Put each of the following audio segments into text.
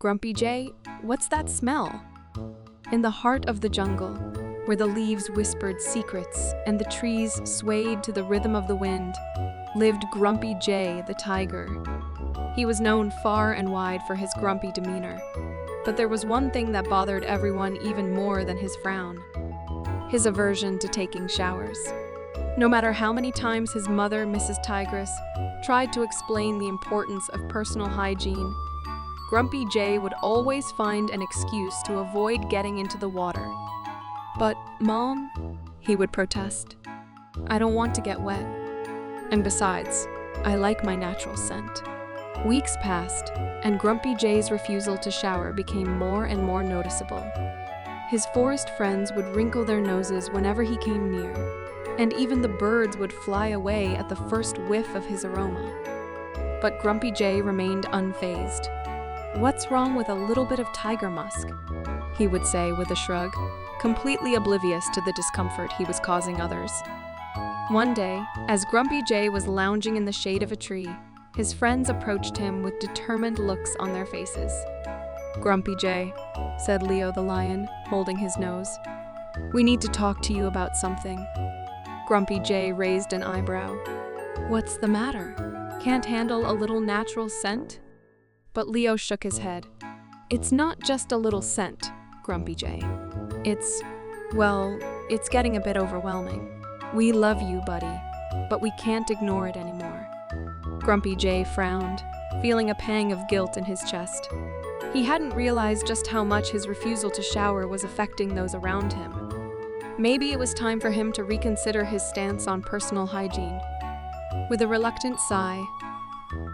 Grumpy Jay, what's that smell? In the heart of the jungle, where the leaves whispered secrets and the trees swayed to the rhythm of the wind, lived Grumpy Jay the tiger. He was known far and wide for his grumpy demeanor, but there was one thing that bothered everyone even more than his frown: his aversion to taking showers. No matter how many times his mother, Mrs. Tigress, tried to explain the importance of personal hygiene, Grumpy Jay would always find an excuse to avoid getting into the water. "But, Mom," he would protest, "I don't want to get wet. And besides, I like my natural scent." Weeks passed, and Grumpy Jay's refusal to shower became more and more noticeable. His forest friends would wrinkle their noses whenever he came near, and even the birds would fly away at the first whiff of his aroma. But Grumpy Jay remained unfazed. "What's wrong with a little bit of tiger musk?" he would say with a shrug, completely oblivious to the discomfort he was causing others. One day, as Grumpy Jay was lounging in the shade of a tree, his friends approached him with determined looks on their faces. "Grumpy Jay," said Leo the lion, holding his nose, "we need to talk to you about something." Grumpy Jay raised an eyebrow. "What's the matter? Can't handle a little natural scent?" But Leo shook his head. "It's not just a little scent, Grumpy Jay. It's getting a bit overwhelming. We love you, buddy, but we can't ignore it anymore." Grumpy Jay frowned, feeling a pang of guilt in his chest. He hadn't realized just how much his refusal to shower was affecting those around him. Maybe it was time for him to reconsider his stance on personal hygiene. With a reluctant sigh,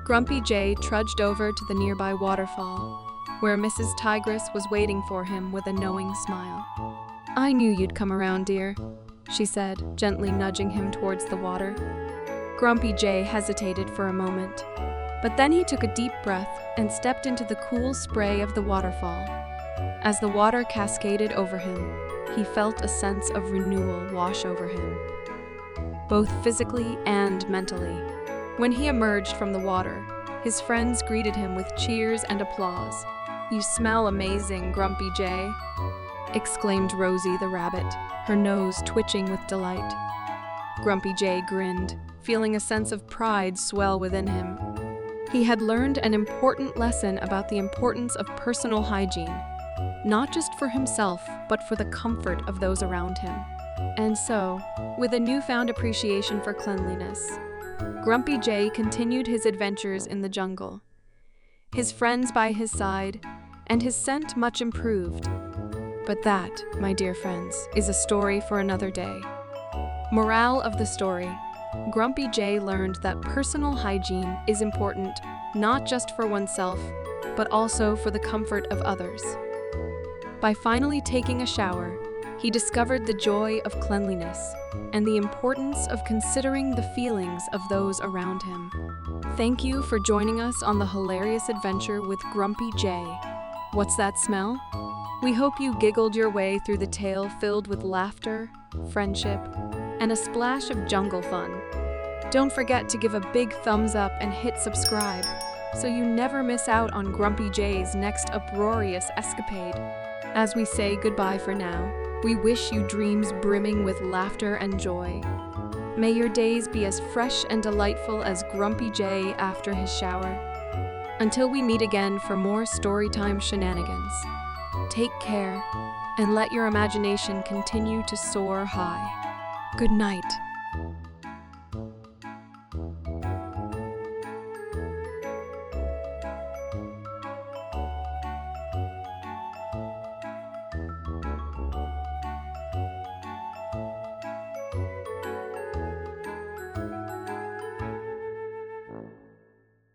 Grumpy Jay trudged over to the nearby waterfall, where Mrs. Tigress was waiting for him with a knowing smile. "I knew you'd come around, dear," she said, gently nudging him towards the water. Grumpy Jay hesitated for a moment, but then he took a deep breath and stepped into the cool spray of the waterfall. As the water cascaded over him, he felt a sense of renewal wash over him, both physically and mentally. When he emerged from the water, his friends greeted him with cheers and applause. "You smell amazing, Grumpy Jay," exclaimed Rosie the rabbit, her nose twitching with delight. Grumpy Jay grinned, feeling a sense of pride swell within him. He had learned an important lesson about the importance of personal hygiene, not just for himself, but for the comfort of those around him. And so, with a newfound appreciation for cleanliness, Grumpy Jay continued his adventures in the jungle, his friends by his side, and his scent much improved. But that, my dear friends, is a story for another day. Morale of the story: Grumpy Jay learned that personal hygiene is important not just for oneself, but also for the comfort of others. By finally taking a shower, he discovered the joy of cleanliness and the importance of considering the feelings of those around him. Thank you for joining us on the hilarious adventure with Grumpy Jay. What's that smell? We hope you giggled your way through the tale filled with laughter, friendship, and a splash of jungle fun. Don't forget to give a big thumbs up and hit subscribe so you never miss out on Grumpy Jay's next uproarious escapade. As we say goodbye for now, we wish you dreams brimming with laughter and joy. May your days be as fresh and delightful as Grumpy Jay after his shower. Until we meet again for more Storytime shenanigans, take care and let your imagination continue to soar high. Good night.